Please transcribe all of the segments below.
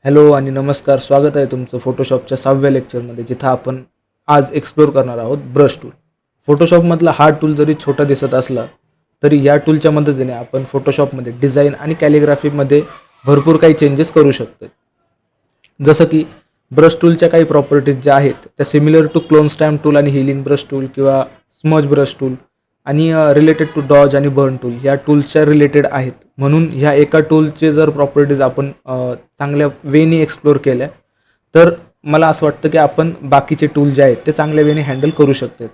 Hello आणि नमस्कार. स्वागत आहे तुमचं फोटोशॉपच्या 6व्या लेक्चरमध्ये, जिथं आपण आज एक्सप्लोर करणार आहोत ब्रश टूल. फोटोशॉपमधला हा टूल जरी छोटा दिसत असला तरी या टूलच्या मदतीने आपण फोटोशॉपमध्ये डिझाईन आणि कॅलिग्राफीमध्ये भरपूर काही चेंजेस करू शकतो. जसं की ब्रश टूलच्या काही प्रॉपर्टीज ज्या आहेत त्या similar to clone stamp tool आणि हिलिंग ब्रश टूल किंवा स्मज ब्रश टूल आणि रिलेटेड टू डॉज आणि बर्न टूल या टूल्सच्या रिलेटेड आहेत. म्हणून ह्या एका टूलचे जर प्रॉपर्टीज आपण चांगल्या वेनी एक्सप्लोर केल्या तर मला असं वाटतं की आपण बाकीचे टूल जे आहेत ते चांगल्या वेने हँडल करू शकतो.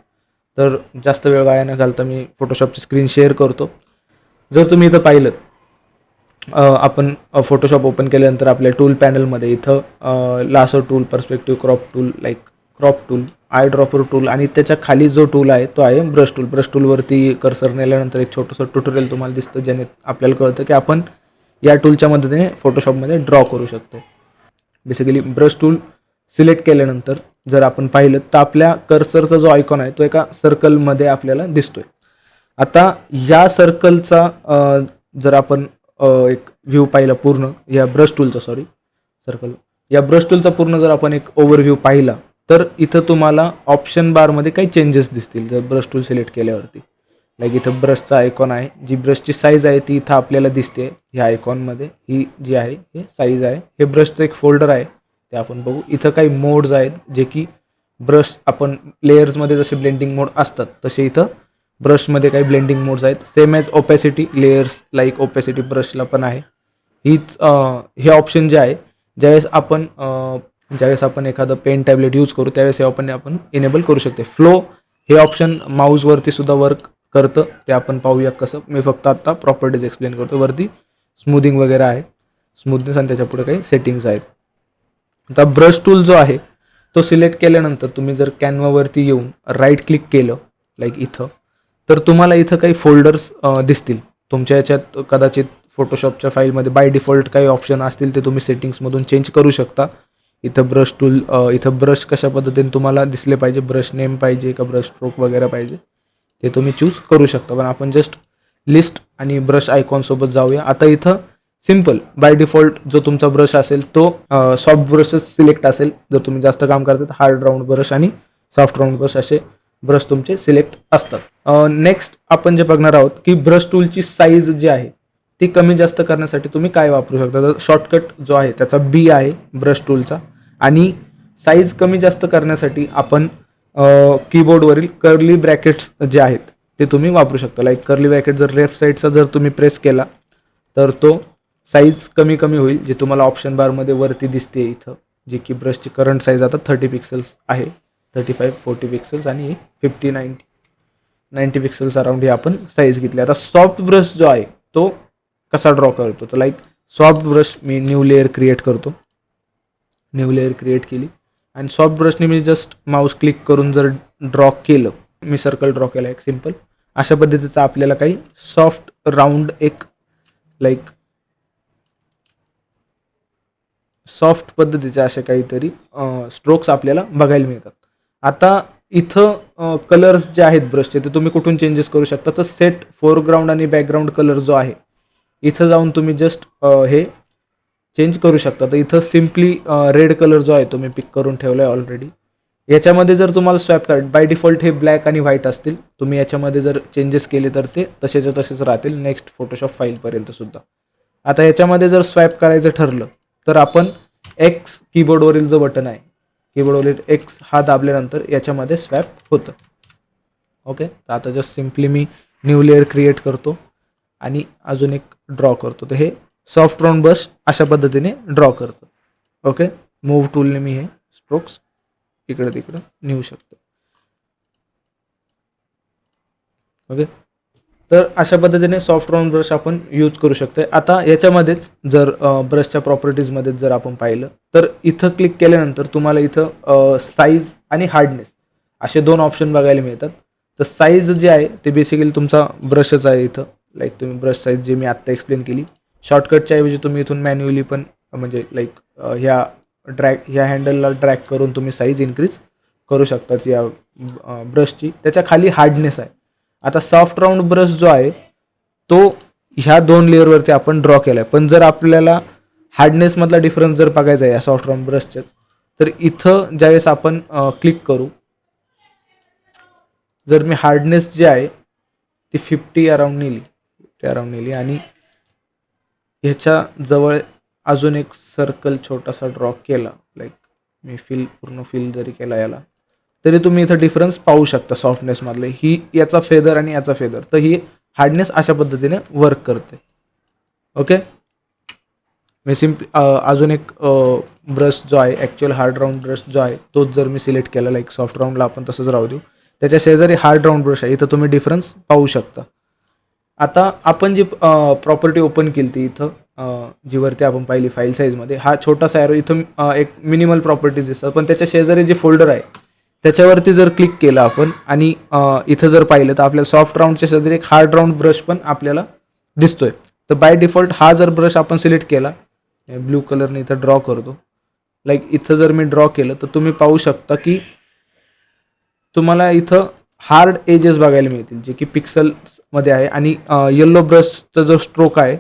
तर जास्त वेळ वाया न घालता मी फोटोशॉपची स्क्रीन शेअर करतो. जर तुम्ही इथं पाहिलं आपण फोटोशॉप ओपन केल्यानंतर आपल्या टूल पॅनलमध्ये इथं lasso tool, perspective crop tool, crop tool, I dropper tool आणि त्याच्या खाली जो टूल आहे तो आहे ब्रश टूल. ब्रश टूलवरती कर्सर नेल्यानंतर एक छोटंसं ट्युटोरियल तुम्हाला दिसतं, ज्याने आपल्याला कळतं की आपण या टूलच्या मदतीने फोटोशॉपमध्ये ड्रॉ करू शकतो. बेसिकली ब्रश टूल सिलेक्ट केल्यानंतर जर आपण पाहिलं तर आपल्या कर्सरचा जो आयकॉन आहे तो एका सर्कलमध्ये आपल्याला दिसतोय. आता या सर्कलचा जर आपण एक व्ह्यू पाहिला पूर्ण या ब्रश टूलचा या ब्रश टूलचा पूर्ण जर आपण एक ओव्हरव्ह्यू पाहिला तर इथं तुम्हाला ऑप्शन बारमध्ये काही चेंजेस दिसतील जर ब्रश टूल सिलेक्ट केल्यावरती. इथं ब्रशचा आयकॉन आहे, जी ब्रशची साईज आहे ती इथं आपल्याला दिसते. ह्या आयकॉनमध्ये ही जी आहे हे साईज आहे. हे ब्रशचं एक फोल्डर आहे, ते आपण बघू. इथं काही मोड्स आहेत जे की ब्रश आपण लेयर्समध्ये जसे ब्लेंडिंग मोड असतात तसे इथं ब्रशमध्ये काही ब्लेंडिंग मोड्स आहेत. Same as opacity, layers like opacity ब्रशला पण आहे. हे ऑप्शन जे आहे ज्यावेळेस आपण एखादं पेन टॅबलेट यूज करू त्यावेळेस हे आपण इनेबल करू शकतो. फ्लो हे ऑप्शन माऊसवरती सुद्धा वर्क करतं, ते आपण पाहूया कसं. मी फक्त आत्ता प्रॉपर्टीज एक्सप्लेन करतो. वरती स्मूदिंग वगैरे आहे, स्मूथनेस, आणि त्याच्या पुढे काही सेटिंग्स आहेत. आता ब्रश टूल जो आहे तो सिलेक्ट केल्यानंतर तुम्ही जर कॅनवावरती येऊन राईट क्लिक केलं इथं, तर तुम्हाला इथं काही फोल्डर्स दिसतील. तुमच्या याच्यात कदाचित फोटोशॉपच्या फाईलमध्ये बाय डिफॉल्ट काही ऑप्शन असतील ते तुम्ही सेटिंग्समधून चेंज करू शकता. इथं ब्रश टूल, इथं ब्रश कशा पद्धतीने तुम्हाला दिसले पाहिजे, ब्रश नेम पाहिजे का ब्रश स्ट्रोक वगैरे पाहिजे, ते तुम्ही चूज करू शकता. पण आपण जस्ट लिस्ट आणि ब्रश आयकॉनसोबत जाऊया. आता इथं सिम्पल बाय डिफॉल्ट जो तुमचा ब्रश असेल तो सॉफ्ट ब्रशच सिलेक्ट असेल. जर तुम्ही जास्त काम करतात हार्ड राऊंड ब्रश आणि सॉफ्ट राऊंड ब्रश असे ब्रश तुमचे सिलेक्ट असतात. नेक्स्ट आपण जे बघणार आहोत की ब्रश टूलची साईज जी आहे ती कमी जास्त करण्यासाठी तुम्ही काय वापरू शकता. तर शॉर्टकट जो आहे त्याचा बी आहे ब्रश टूलचा, आणि साईज कमी जास्त करण्यासाठी आपण कीबोर्डवरील कर्ली ब्रॅकेट्स जे आहेत ते तुम्ही वापरू शकता. कर्ली ब्रॅकेट जर लेफ्ट साईडचा जर तुम्ही प्रेस केला तर तो साईज कमी कमी होईल, जे तुम्हाला ऑप्शन बारमध्ये वरती दिसते इथं, जी की ब्रशची करंट साईज आता 30 पिक्सेल्स आहे. 35-40 पिक्सेल्स आणि 50-90 पिक्सेल्स अराउंड ही आपण साईज घेतली. आता सॉफ्ट ब्रश जो आहे तो कसा ड्रॉ करतो, तर सॉफ्ट ब्रश मी न्यू लेअर क्रिएट करतो. न्यू लेअर क्रिएट केली आणि सॉफ्ट ब्रशने मी जस्ट माऊस क्लिक करून जर ड्रॉ केलं, मी सर्कल ड्रॉ केला एक सिम्पल अशा पद्धतीचा आपल्याला काही सॉफ्ट राऊंड एक सॉफ्ट पद्धतीचे असे काहीतरी स्ट्रोक्स आपल्याला बघायला मिळतात. आता इथं कलर्स जे आहेत ब्रशचे ते तुम्ही कुठून चेंजेस करू शकता, तर सेट फोरग्राऊंड आणि बॅकग्राऊंड कलर जो आहे इथं जाऊन तुम्ही जस्ट हे चेंज करू शकता. तर इथं सिम्पली रेड कलर जो आहे तो मी पिक करून ठेवला आहे ऑलरेडी. याच्यामध्ये जर तुम्हाला स्वॅप करायचं, बाय डिफॉल्ट हे ब्लॅक आणि व्हाईट असतील, तुम्ही याच्यामध्ये जर चेंजेस केले तर ते तसेच्या तसेच राहतील नेक्स्ट फोटोशॉप फाईलपर्यंत सुद्धा. आता याच्यामध्ये जर स्वॅप करायचं ठरलं तर आपण एक्स कीबोर्डवरील जो बटन आहे, कीबोर्डवरील एक्स हा दाबल्यानंतर याच्यामध्ये स्वॅप होतं. ओके, तर आता जस्ट सिम्पली मी न्यू लेअर क्रिएट करतो आणि अजून एक ड्रॉ करतो. तर हे सॉफ्ट राऊंड ब्रश अशा पद्धतीने ड्रॉ करतो. ओके, मूव्ह टूलने मी हे स्ट्रोक्स इकडं तिकडं नेऊ शकतो. ओके, तर अशा पद्धतीने सॉफ्ट राऊंड ब्रश आपण यूज करू शकतो. आता याच्यामध्येच जर ब्रशच्या प्रॉपर्टीजमध्ये जर आपण पाहिलं तर इथं क्लिक केल्यानंतर तुम्हाला इथं साईज आणि हार्डनेस असे दोन ऑप्शन बघायला मिळतात. तर साईज जे आहे ते बेसिकली तुमचा ब्रशच आहे इथं. तुम्ही ब्रश साईज जे मी आत्ता एक्सप्लेन केली, शॉर्टकटच्या ऐवजी तुम्ही इथून मॅन्युअली पण म्हणजे ह्या हँडलला ड्रॅग करून तुम्ही साईज इन्क्रीज करू शकतात या ब्रशची. त्याच्या खाली हार्डनेस आहे. आता सॉफ्ट राऊंड ब्रश जो आहे तो ह्या दोन लेअरवरती आपण ड्रॉ केला आहे, पण जर आपल्याला हार्डनेसमधला डिफरन्स जर बघायचा आहे या सॉफ्ट राऊंड ब्रशच्याच, तर इथं ज्यावेळेस आपण क्लिक करू, जर मी हार्डनेस जी आहे ती 50 अराउंड नेली आणि ह्याच्या जवळ अजून एक सर्कल छोटासा ड्रॉ केला, लाईक मी पूर्ण फिल जरी केला याला, तरी तुम्ही इथं डिफरन्स पाहू शकता सॉफ्टनेसमधले. ही याचा फेदर आणि याचा फेदर, तर ही हार्डनेस अशा पद्धतीने वर्क करते. ओके, मी अजून एक ब्रश जो आहे ॲक्च्युअल हार्ड राऊंड ब्रश जो आहे तोच जर मी सिलेक्ट केला, लाईक सॉफ्ट राऊंडला आपण तसंच राहू देऊ, त्याच्या शेजारी हार्ड राऊंड ब्रश आहे, इथं तुम्ही डिफरन्स पाहू शकता. आता आपण जी प्रॉपर्टी ओपन केली ती इथं जीवरती आपण पाहिली फाईल साईजमध्ये, हा छोटासा ॲरो इथं एक मिनिमल प्रॉपर्टीज दिसतात, पण त्याच्या शेजारी जे फोल्डर आहे त्याच्यावरती जर क्लिक केलं आपण आणि इथं जर पाहिलं तर आपल्याला सॉफ्ट राऊंडच्या शेजारी एक हार्ड राऊंड ब्रश पण आपल्याला दिसतोय. तर बाय डिफॉल्ट हा जर ब्रश आपण सिलेक्ट केला, ब्ल्यू कलरने इथं ड्रॉ करतो, लाईक इथं जर मी ड्रॉ केलं तर तुम्ही पाहू शकता की तुम्हाला इथं हार्ड एजेस बघायला मिळतील जे की पिक्सलमध्ये आहे, आणि येल्लो ब्रशचा जो स्ट्रोक आहे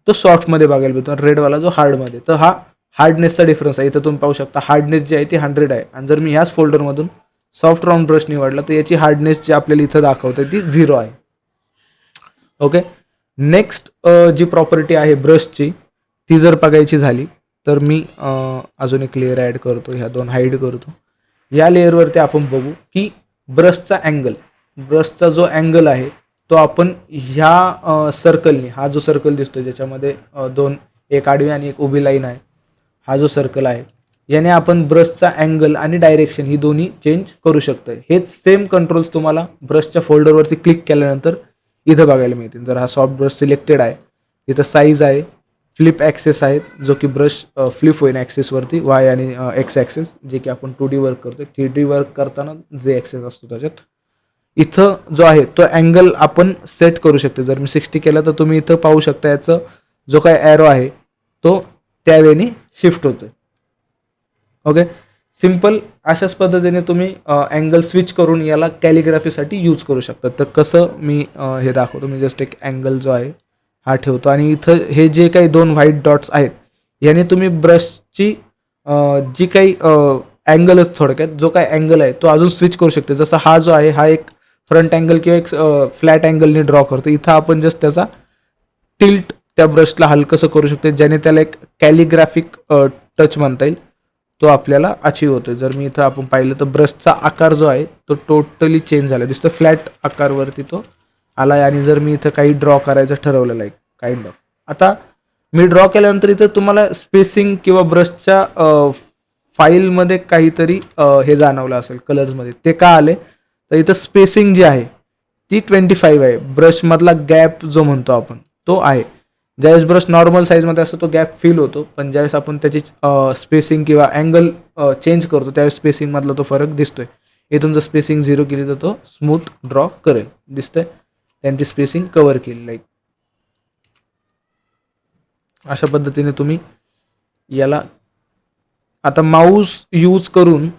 तो सॉफ्टमध्ये बघायला मिळतो, रेडवाला जो हार्डमध्ये. तर हा हार्डनेसचा डिफरन्स आहे. इथं तुम्ही पाहू शकता हार्डनेस जी आहे ती 100 आहे, आणि जर मी ह्याच फोल्डरमधून सॉफ्ट राऊंड ब्रश निवडला तर याची हार्डनेस जी आपल्याला इथं दाखवते ती 0 आहे. ओके, नेक्स्ट जी प्रॉपर्टी आहे ब्रशची ती जर बघायची झाली तर मी अजून एक लेअर ॲड करतो, ह्या दोन हाईड करतो. या लेअरवरती आपण बघू की ब्रशचा जो अँगल आहे तो आपण ह्या सर्कलने, हा जो सर्कल दिसतो ज्याच्यामध्ये एक आडवी आणि एक उभी लाईन आहे, हा जो सर्कल आहे याने आपण ब्रशचा अँगल आणि डायरेक्शन ही दोन्ही चेंज करू शकतो. हेच सेम कंट्रोल्स तुम्हाला ब्रशच्या फोल्डरवरती क्लिक केल्यानंतर इथं बघायला मिळतील. जर हा सॉफ्ट ब्रश सिलेक्टेड आहे, इथं साईज आहे, फ्लिप ॲक्सेस आहेत जो की ब्रश फ्लिप होईल ॲक्सेसवरती, वाय आणि एक्स ॲक्सेस, जे की आपण 2D वर्क करतो. 3D वर्क करताना जे ॲक्सेस असतो त्याच्यात इथं जो आहे तो अँगल आपण सेट करू शकतो. जर मी 60 केला तर तुम्ही इथं पाहू शकता याचं जो काय ॲरो आहे तो त्यावेळी शिफ्ट होतोय. ओके, सिम्पल अशाच पद्धतीने तुम्ही अँगल स्विच करून याला कॅलिग्राफीसाठी यूज करू शकता. तर कसं मी हे दाखवतो. मी जस्ट एक अँगल जो आहे हा ठेवतो, आणि इथं हे जे काही 2 व्हाईट डॉट्स आहेत याने तुम्ही ब्रशची जी काही अँगलच, थोडक्यात जो काही अँगल आहे तो अजून स्विच करू शकते. जसं हा जो आहे हा एक फ्रंट अँगल किंवा एक फ्लॅट अँगलने ड्रॉ करतो. इथं आपण जस्ट त्याचा टिल्ट त्या ब्रशला हलकंसं करू शकतो, ज्याने त्याला एक कॅलिग्राफिक टच म्हणता येईल, तो आपल्याला अचीव होतो. जर मी इथं आपण पाहिलं तर ब्रशचा आकार जो आहे तो टोटली चेंज झाला दिसतो, फ्लॅट आकारवरती तो आला आहे. आणि जर मी इथं काही ड्रॉ करायचं ठरवलेलं आहे काइंड ऑफ, आता मी ड्रॉ केल्यानंतर इथं तुम्हाला स्पेसिंग किंवा ब्रशच्या फाईलमध्ये काहीतरी हे जाणवलं असेल कलर्समध्ये, ते का आले तर इथं स्पेसिंग जी आहे ती 25 आहे. ब्रशमधला गॅप जो म्हणतो आपण तो आहे. ज्यावेळेस ब्रश नॉर्मल साईजमध्ये असतो तो गॅप फील होतो, पण ज्यावेळेस आपण त्याची स्पेसिंग किंवा अँगल चेंज करतो त्यावेळेस स्पेसिंगमधला तो फरक दिसतोय. इथून जर स्पेसिंग 0 केली तर तो स्मूथ ड्रॉ करेल, दिसतंय, त्यांची स्पेसिंग कव्हर केली. लाईक अशा पद्धतीने तुम्ही याला आता माऊस यूज करून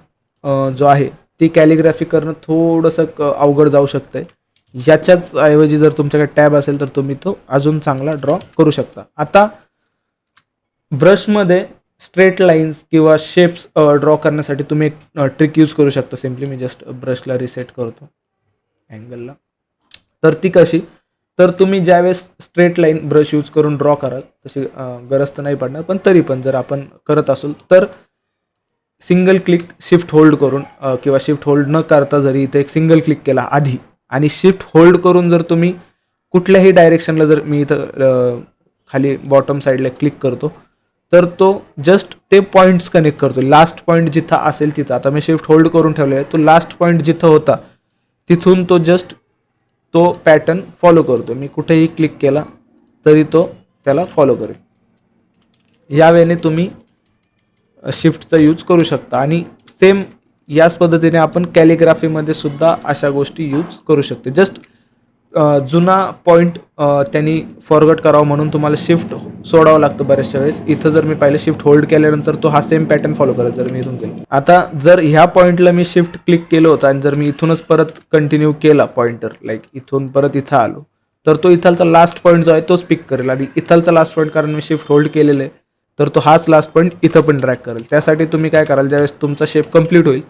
जो आहे ती कॅलिग्राफी करणं थोडंसं अवघड जाऊ शकतंय. याच्याच ऐवजी जर तुमच्याकडे टॅब असेल तर तुम्ही तो अजून चांगला ड्रॉ करू शकता. आता ब्रशमध्ये स्ट्रेट लाईन्स किंवा शेप्स ड्रॉ करण्यासाठी तुम्ही एक ट्रिक यूज करू शकता. सिम्पली मी जस्ट ब्रशला रिसेट करतो अँगलला. तर ती कशी, तर तुम्ही ज्यावेळेस स्ट्रेट लाईन ब्रश यूज करून ड्रॉ कराल तशी गरज तर नाही पडणार, पण तरी पण जर आपण करत असेल तर सिंगल क्लिक शिफ्ट होल्ड करून किंवा शिफ्ट होल्ड न करता जरी इथे एक सिंगल क्लिक केला आधी आणि शिफ्ट होल्ड करून जर तुम्ही कुठल्याही डायरेक्शनला, जर मी इथं खाली बॉटम साईडला क्लिक करतो तर तो जस्ट ते पॉईंट्स कनेक्ट करतो. लास्ट पॉईंट जिथं असेल तिथं, आता मी शिफ्ट होल्ड करून ठेवले आहे, तो लास्ट पॉईंट जिथं होता तिथून तो जस्ट तो पॅटर्न फॉलो करतो. मी कुठेही क्लिक केला तरी तो त्याला फॉलो करेल. यावेळेने तुम्ही शिफ्टचा यूज करू शकता. आणि सेम याच पद्धतीने आपण कॅलिग्राफीमध्ये सुद्धा अशा गोष्टी यूज करू शकते. जस्ट जुना पॉईंट त्यांनी फॉरवर्ड करावं म्हणून तुम्हाला शिफ्ट सोडावं लागतं बऱ्याचशा वेळेस. इथं जर मी पाहिलं शिफ्ट होल्ड केल्यानंतर तो हा सेम पॅटर्न फॉलो करेल. जर मी इथून केलं, आता जर ह्या पॉईंटला मी शिफ्ट क्लिक केलं होतं आणि जर मी इथूनच परत कंटिन्यू केला पॉईंटर, लाईक इथून परत इथं आलो, तर तो इथलचा लास्ट पॉईंट जो आहे तोच पिक करेल. आणि इथलचा लास्ट पॉईंट कारण मी शिफ्ट होल्ड केलेलं आहे तर तो हाच लास्ट पॉईंट इथं पण ड्रॅग करेल. त्यासाठी तुम्ही काय कराल, ज्यावेळेस तुमचा शेप कंप्लीट होईल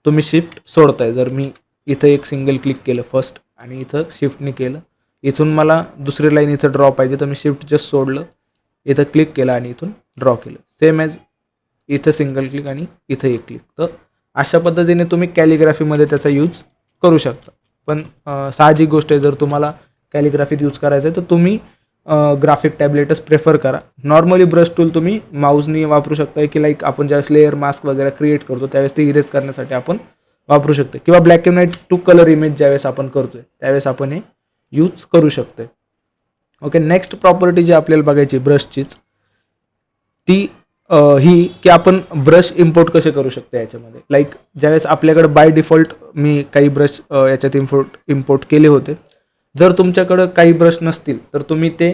तुम्ही शिफ्ट सोडताय. जर मी इथं एक सिंगल क्लिक केलं फर्स्ट आणि इथं शिफ्टने केलं, इथून मला दुसरी लाईन इथं ड्रॉ पाहिजे तर मी शिफ्ट जस्ट सोडलं, इथं क्लिक केलं आणि इथून ड्रॉ केलं. सेम ॲज इथं सिंगल क्लिक आणि इथं एक क्लिक. तर अशा पद्धतीने तुम्ही कॅलिग्राफीमध्ये त्याचा यूज करू शकता. पण साहजिक गोष्ट आहे, जर तुम्हाला कॅलिग्राफीत यूज करायचं आहे तर तुम्ही ग्राफिक टॅबलेटच प्रेफर करा. नॉर्मली ब्रश टूल तुम्ही माऊसनी वापरू शकता, की लाईक आपण ज्यावेळेस लेअर मास्क वगैरे क्रिएट करतो त्यावेळेस ते इरेज करण्यासाठी आपण वापरू शकतो, किंवा black and white to colour image ज्यावेळेस आपण करतोय त्यावेळेस आपण हे यूज करू शकतो. ओके, नेक्स्ट प्रॉपर्टी जी आपल्याला बघायची ब्रशचीच ती ही की आपण ब्रश इम्पोर्ट कसे करू शकतो याच्यामध्ये. लाईक ज्यावेळेस आपल्याकडे बाय डिफॉल्ट मी काही ब्रश याच्यात इम्पोर्ट केले होते. जर तुमच्याकडं काही ब्रश नसतील तर तुम्ही ते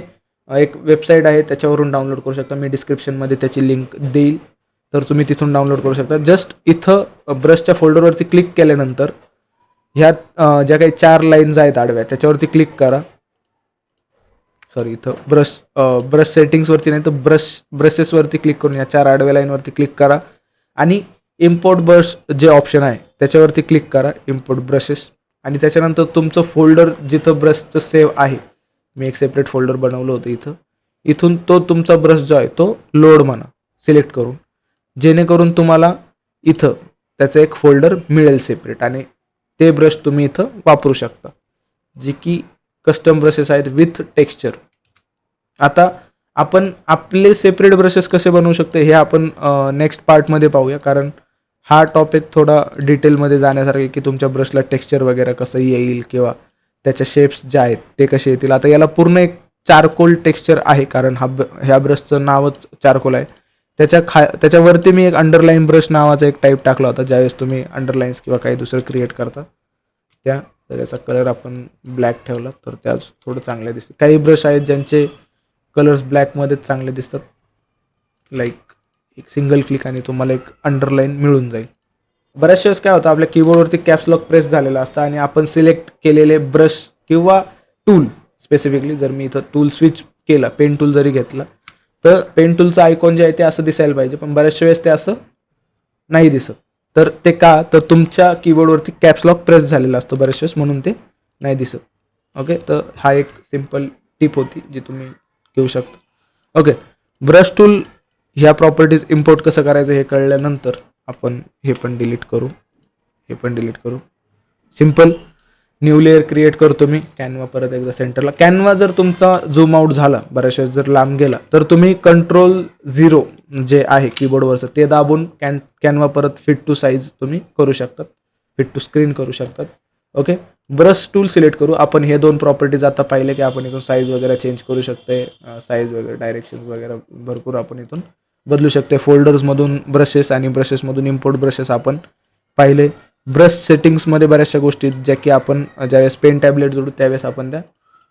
एक वेबसाईट आहे त्याच्यावरून डाउनलोड करू शकता. मी डिस्क्रिप्शनमध्ये त्याची लिंक देईल, तर तुम्ही तिथून डाउनलोड करू शकता. जस्ट इथं ब्रशच्या फोल्डरवरती क्लिक केल्यानंतर ह्यात ज्या काही 4 लाईन्स आहेत आडव्या त्याच्यावरती क्लिक करा. सॉरी, इथं ब्रश सेटिंग्सवरती नाही तर ब्रशेसवरती क्लिक करून या 4 आडव्या लाईनवरती क्लिक करा आणि इम्पोर्ट ब्रश जे ऑप्शन आहे त्याच्यावरती क्लिक करा, इम्पोर्ट ब्रशेस. आणि त्याच्यानंतर तुमचं फोल्डर जिथं ब्रशचं सेव्ह आहे, मी एक सेपरेट फोल्डर बनवलं होतं इथून तो तुमचा ब्रश जो आहे तो लोड म्हणा सिलेक्ट करून, जेणेकरून तुम्हाला इथं त्याचं एक फोल्डर मिळेल सेपरेट आणि ते ब्रश तुम्ही इथं वापरू शकता, जी की कस्टम ब्रशेस आहेत विथ टेक्स्चर. आता आपण आपले सेपरेट ब्रशेस कसे बनवू शकतो हे आपण नेक्स्ट पार्टमध्ये पाहूया, कारण हा टॉपिक थोडा डिटेलमध्ये जाण्यासारखा की तुमच्या ब्रशला टेक्स्चर वगैरे कसं येईल किंवा त्याच्या शेप्स जे आहेत ते कसे येतील. आता याला पूर्ण एक चारकोल टेक्स्चर आहे, कारण ह्या ब्रशचं नावच चारकोल आहे. त्याच्यावरती मी एक अंडरलाईन ब्रश नावाचा एक टाईप टाकला होता, ज्यावेळेस तुम्ही अंडरलाईन्स किंवा काही दुसरं क्रिएट करता तर याचा कलर आपण ब्लॅक ठेवला तर त्या थोडं चांगले दिसते. काही ब्रश आहेत ज्यांचे कलर्स ब्लॅकमध्येच चांगले दिसतात, लाईक एक सिंगल क्लिक आणि तुम्हाला एक अंडरलाईन मिळून जाईल. बऱ्याचशा वेळेस काय होतं, आपल्या कीबोर्डवरती कॅप्स लॉक प्रेस झालेला असतं आणि आपण सिलेक्ट केलेले ब्रश किंवा टूल, स्पेसिफिकली जर मी इथं टूल स्विच केला, पेन टूल जरी घेतला तर पेन टूलचं आयकॉन जे आहे ते असं दिसायला पाहिजे, पण बऱ्याचशा वेळेस ते असं नाही दिसत. तर ते का, तर तुमच्या कीबोर्डवरती कॅप्स लॉक प्रेस झालेला असतो बऱ्याच वेळेस, म्हणून ते नाही दिसत. ओके, तर हा एक सिम्पल टिप होती जी तुम्ही घेऊ शकता. ओके, ब्रश टूल ह्या प्रॉपर्टीज इम्पोर्ट कसं करायचं हे कळल्यानंतर आपण हे पण डिलीट करू. सिम्पल न्यू लेअर क्रिएट करतो मी. कॅनवा परत एकदा सेंटरला. कॅनवा जर तुमचा झूम आउट झाला, बऱ्याच वेळेस जर लांब गेला, तर तुम्ही Ctrl+0 जे आहे कीबोर्डवरचं ते दाबून कॅनवा परत फिट टू साईज तुम्ही करू शकतात, फिट टू स्क्रीन करू शकतात. ओके, ब्रश टूल सिलेक्ट करू. आपण हे 2 प्रॉपर्टीज आता पाहिले की आपण इथून साईज वगैरे चेंज करू शकते, साईज वगैरे डायरेक्शन्स वगैरे भरपूर आपण इथून बदलू शकते. फोल्डर्समधून ब्रशेस आणि ब्रशेसमधून इम्पोर्ट ब्रशेस आपण पाहिले. ब्रश सेटिंग्समध्ये बऱ्याचशा गोष्टी ज्या की आपण ज्यावेळेस पेन टॅबलेट जोडू त्यावेळेस आपण त्या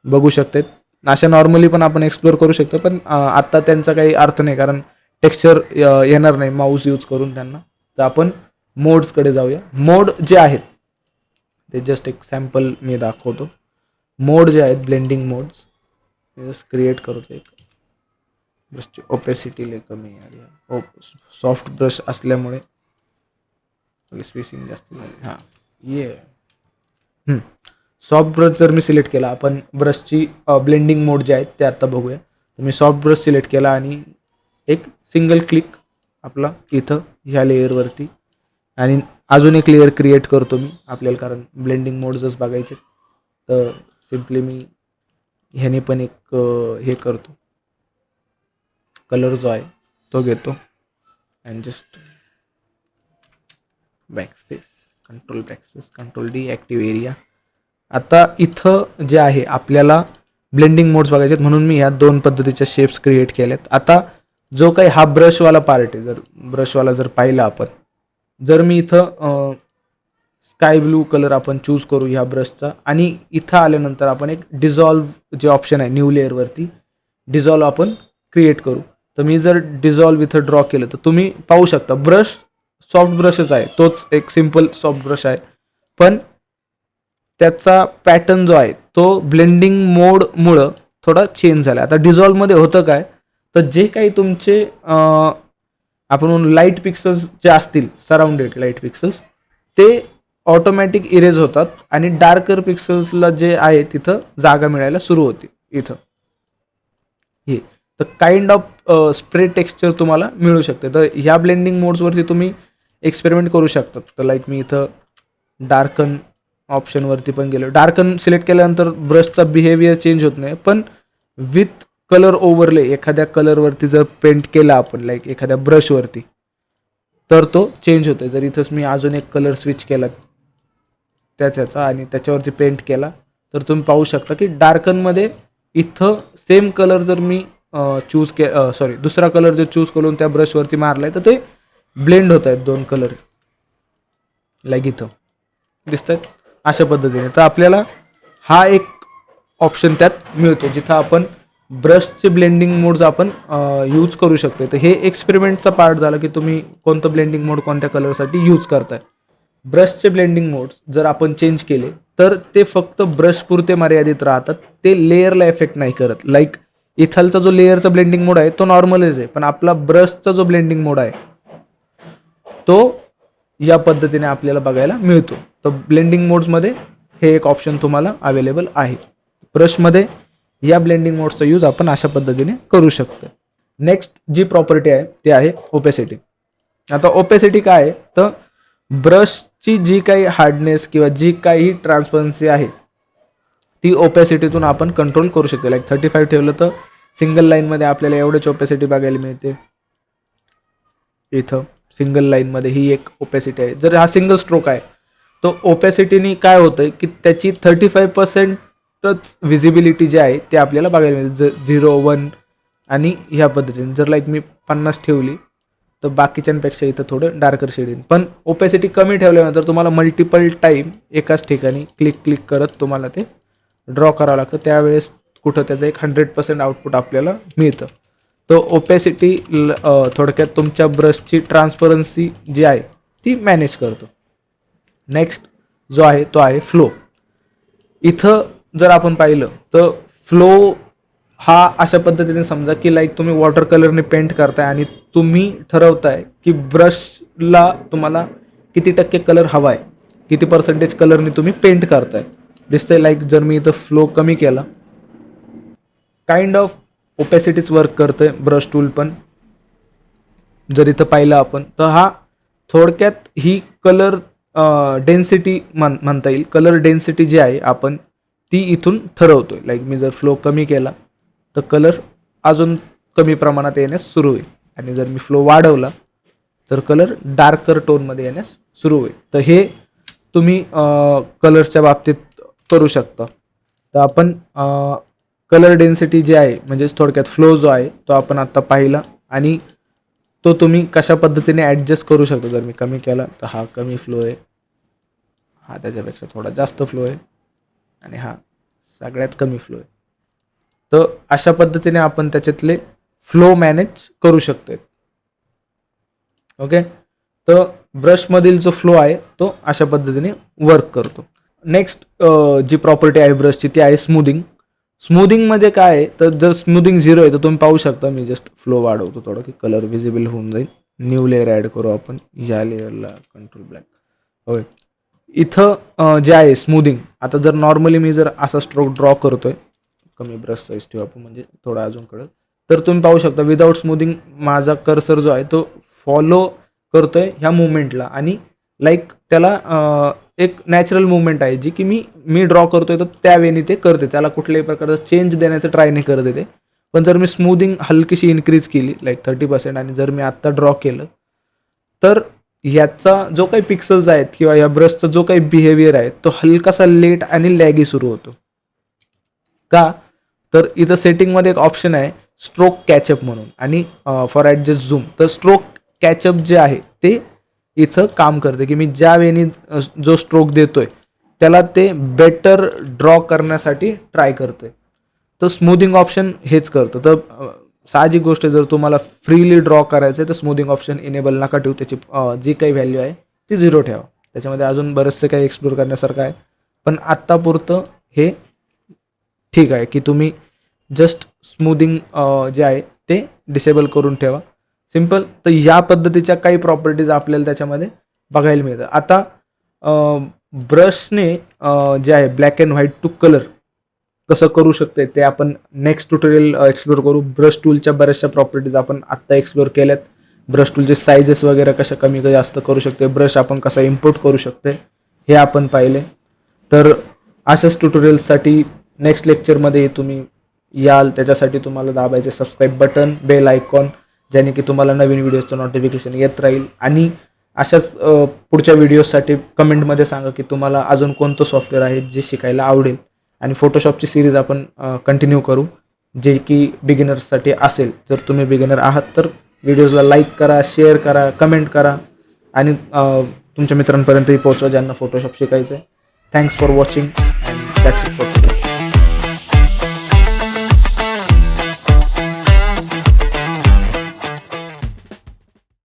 बघू शकते. अशा नॉर्मली पण आपण एक्सप्लोर करू शकतो, पण आत्ता त्यांचा काही अर्थ नाही, कारण टेक्स्चर येणार नाही माऊस यूज करून त्यांना. तर आपण मोड्सकडे जाऊया. मोड जे आहेत ते जस्ट एक सॅम्पल मी दाखवतो. मोड जे आहेत ब्लेंडिंग मोड्स जस्ट क्रिएट करतो. एक ब्रशची ओपेसिटी लय कमी आहे, सॉफ्ट ब्रश असल्यामुळे स्पेसिंग जास्त झाली. हां, ये सॉफ्ट ब्रश जर मी सिलेक्ट केला, आपण ब्रशची ब्लेंडिंग मोड जे आहेत ते आत्ता बघूया. तर मी सॉफ्ट ब्रश सिलेक्ट केला आणि एक सिंगल क्लिक आपला इथं ह्या लेअरवरती आणि अजून एक लेअर क्रिएट करतो मी आपल्याला, कारण ब्लेंडिंग मोड्सच बघायचे. तर सिम्पली मी ह्याने पण एक हे करतो, कलर जो आहे तो घेतो and just backspace, control D, active area. आता इथं जे आहे आपल्याला ब्लेंडिंग मोड्स बघायचे म्हणून मी ह्या 2 पद्धतीच्या शेप्स क्रिएट केल्यात. आता जो काही हा ब्रशवाला पार्ट आहे, जर ब्रशवाला जर पाहिला आपण, जर मी इथं स्काय ब्लू कलर आपण चूज करू ह्या ब्रशचा आणि इथं आल्यानंतर आपण एक डिझॉल्व्ह जे ऑप्शन आहे न्यू लेअरवरती डिझॉल्व्ह आपण क्रिएट करू. तर मी जर डिझॉल्व्ह इथं ड्रॉ केलं तर तुम्ही पाहू शकता ब्रश सॉफ्ट ब्रशच आहे, तोच एक सिम्पल सॉफ्ट ब्रश आहे, पण त्याचा पॅटर्न जो आहे तो ब्लेंडिंग मोडमुळं थोडा चेंज झाला. आता डिझॉल्व्हमध्ये होतं काय, तर जे काही तुमचे आपण लाईट पिक्सल्स जे असतील, सराउंडेड लाईट पिक्सल्स, ते ऑटोमॅटिक इरेज होतात आणि डार्कर पिक्सल्सला जे आहे तिथं जागा मिळायला सुरू होते. इथं हे तर काइंड ऑफ स्प्रे टेक्स्चर तुम्हाला मिळू शकते. तर ह्या ब्लेंडिंग मोड्सवरती तुम्ही एक्सपेरिमेंट करू शकता. तर लाईक मी इथं डार्कन ऑप्शनवरती पण गेलो. डार्कन सिलेक्ट केल्यानंतर ब्रशचा बिहेवियर चेंज होत नाही, पण विथ कलर ओव्हरले एखाद्या कलरवरती जर पेंट केला आपण, लाईक एखाद्या ब्रशवरती, तर तो चेंज होतो. जर इथंच मी अजून एक कलर स्विच केला त्याचा आणि त्याच्यावरती पेंट केला, तर तुम्ही पाहू शकता की डार्कनमध्ये इथं सेम कलर जर मी दुसरा कलर जर चूज करून त्या ब्रशवरती मारलाय, तर ते ब्लेंड होत आहेत दोन कलर, लाईक इथं दिसत आहेत अशा पद्धतीने. तर आपल्याला हा एक ऑप्शन त्यात मिळतो जिथं आपण ब्रशचे ब्लेंडिंग मोड्स आपण यूज करू शकतो. तर हे एक्सपेरिमेंटचा पार्ट झाला की तुम्ही कोणतं ब्लेंडिंग मोड कोणत्या कलरसाठी यूज करताय. ब्रशचे ब्लेंडिंग मोड्स जर आपण चेंज केले तर ते फक्त ब्रश पुरते मर्यादित राहतात, ते लेअरला इफेक्ट नाही करत. लाईक इथलचा जो लेअरचा ब्लेंडिंग मोड आहे तो नॉर्मलच आहे, पण आपला ब्रशचा जो ब्लेंडिंग मोड आहे तो या पद्धतीने आपल्याला बघायला मिळतो. तर ब्लेंडिंग मोड्समध्ये हे एक ऑप्शन तुम्हाला अवेलेबल आहे. ब्रशमध्ये या ब्लेंडिंग मोड्सचा यूज आपण अशा पद्धतीने करू शकतो. नेक्स्ट जी प्रॉपर्टी आहे ती आहे ओपेसिटी. आता ओपेसिटी काय आहे, तर ब्रशची जी काही हार्डनेस किंवा जी काही ट्रान्सपरन्सी आहे ती ओपेसिटीतून आपण कंट्रोल करू शकतो. लाईक 35 ठेवलं तर सिंगल लाईनमध्ये आपल्याला एवढंच ओपेसिटी बघायला मिळते. इथं सिंगल लाईनमध्ये ही एक ओपेसिटी आहे. जर हा सिंगल स्ट्रोक आहे तो ओपेसिटीने काय होतंय की त्याची 35%च व्हिजिबिलिटी जी आहे ते आपल्याला बघायला मिळते. 0, 1 आणि ह्या पद्धतीने. जर लाईक मी 50 ठेवली तर बाकीच्यांपेक्षा इथं थोडं डार्कर शेड येईल. पण ओपेसिटी कमी ठेवल्यानंतर तुम्हाला मल्टिपल टाईम एकाच ठिकाणी क्लिक करत तुम्हाला ते ड्रॉ करावं लागतं. त्यावेळेस कुठं त्याचं एक 100% आउटपुट आपल्याला मिळतं. तो ओपेसिटी थोडक्यात तुमच्या ब्रशची ट्रान्सपरन्सी जी आहे ती मॅनेज करतो. नेक्स्ट जो आहे तो आहे फ्लो. इथं जर आपण पाहिलं तर फ्लो हा अशा पद्धतीने समजा की लाईक तुम्ही वॉटर कलरने पेंट करताय आणि तुम्ही ठरवताय की ब्रशला तुम्हाला किती टक्के कलर हवा आहे, किती % कलरने तुम्ही पेंट करताय. दिसतंय लाईक जर मी इथं फ्लो कमी केला, काइंड ऑफ ओपेसिटीच वर्क करतंय ब्रश टूल पण. जर इथं पाहिलं आपण तर हा थोडक्यात ही कलर डेन्सिटी म्हणता येईल. कलर डेन्सिटी जी आहे आपण ती इथून ठरवतोय. लाईक मी जर फ्लो कमी केला तर कलर अजून कमी प्रमाणात येण्यास सुरू होईल आणि जर मी फ्लो वाढवला तर कलर डार्कर टोनमध्ये येण्यास सुरू होईल. तर हे तुम्ही कलर्सच्या बाबतीत करू शकता. तर आपण कलर डेन्सिटी जी आहे म्हणजेच थोडक्यात फ्लो जो आहे तो आपण आत्ता पाहिला आणि तो तुम्ही कशा पद्धतीने ॲडजस्ट करू शकता. जर मी कमी केला तर हा कमी फ्लो आहे, हा त्याच्यापेक्षा थोडा जास्त फ्लो आहे आणि हा सगळ्यात कमी फ्लो आहे. तर अशा पद्धतीने आपण त्याच्यातले फ्लो मॅनेज करू शकतो. ओके, तर ब्रशमधील जो फ्लो आहे तो अशा पद्धतीने वर्क करतो. नेक्स्ट जी प्रॉपर्टी आहे ब्रशची ती आहे स्मूदिंग. स्मूदिंग म्हणजे काय आहे, तर जर स्मूदिंग 0 आहे तर तुम्ही पाहू शकता. मी जस्ट फ्लो वाढवतो थोडं की कलर व्हिजिबल होऊन जाईल. न्यू लेअर ॲड करू आपण, ह्या लेअरला कंट्रोल ब्लॅक. होय, इथं जे आहे स्मूदिंग. आता जर नॉर्मली मी जर असा स्ट्रोक ड्रॉ करतोय, कमी ब्रश साईज ठेवू आपण म्हणजे थोडा अजून कळत, तर तुम्ही पाहू शकता विदाऊट स्मूदिंग माझा कर्सर जो आहे तो फॉलो करतोय ह्या मुवमेंटला आणि लाईक त्याला एक नॅचरल मुवमेंट आहे जी की मी ड्रॉ करतोय तर त्या वेळी ते करते. त्याला कुठल्याही प्रकारचा चेंज देण्याचं ट्राय नाही करत येते. पण जर मी स्मूदिंग हलकीशी इन्क्रीज केली लाईक 30% आणि जर मी आत्ता ड्रॉ केलं तर ह्याचा जो काही पिक्सल्स आहेत किंवा या ब्रशचा जो काही बिहेवियर आहे तो हलकासा लेट आणि लॅगी सुरू होतो. का, तर इथं सेटिंगमध्ये एक ऑप्शन आहे स्ट्रोक कॅचअप म्हणून आणि फॉर ॲडजस्ट झूम. तर स्ट्रोक कॅचअप जे आहे ते इथं काम करते की मी ज्या वेळी जो स्ट्रोक देतोय त्याला ते बेटर ड्रॉ करण्यासाठी ट्राय करतोय. तर स्मूदिंग ऑप्शन हेच करतं. तर साहजिक गोष्ट जर तुम्हाला फ्रीली ड्रॉ करायचं आहे तर स्मूदिंग ऑप्शन इनेबल नका ठेवू. त्याची जी काही व्हॅल्यू आहे ती 0 ठेवा. त्याच्यामध्ये अजून बरेचसे काही एक्सप्लोर करण्यासारखं आहे, पण आत्तापुरतं हे ठीक आहे की तुम्ही जस्ट स्मूदिंग जे आहे ते डिसेबल करून ठेवा. सिम्पल. तर या पद्धतीच्या काही प्रॉपर्टीज आपल्याला त्याच्यामध्ये बघायला मिळतं. आता ब्रशने जे आहे black and white to colour कसं करू शकते ते आपण नेक्स्ट ट्युटोरियल एक्सप्लोर करू. ब्रश टूलच्या बऱ्याचशा प्रॉपर्टीज आपण आत्ता एक्सप्लोर केल्यात. ब्रश टूलचे सायझेस वगैरे कशा कमी जास्त करू शकते, ब्रश आपण कसा इम्पोर्ट करू शकते हे आपण पाहिले. तर अशाच ट्युटोरियल्ससाठी नेक्स्ट लेक्चरमध्ये तुम्ही याल. त्याच्यासाठी तुम्हाला दाबायचे सबस्क्राईब बटन, बेल आयकॉन, ज्याने की तुम्हाला नवीन व्हिडिओचं नोटिफिकेशन येत राहील. आणि अशाच पुढच्या व्हिडिओसाठी कमेंटमध्ये सांगा की तुम्हाला अजून कोणतं सॉफ्टवेअर आहे जे शिकायला आवडेल. आणि फोटोशॉपची सिरीज आपण कंटिन्यू करू, जे की बिगिनर्ससाठी असेल. जर तुम्ही बिगिनर आहात तर व्हिडिओजला लाईक करा, शेअर करा, कमेंट करा आणि तुमच्या मित्रांपर्यंतही पोहोचवा ज्यांना फोटोशॉप शिकायचं आहे. Thanks for watching and that's it for today.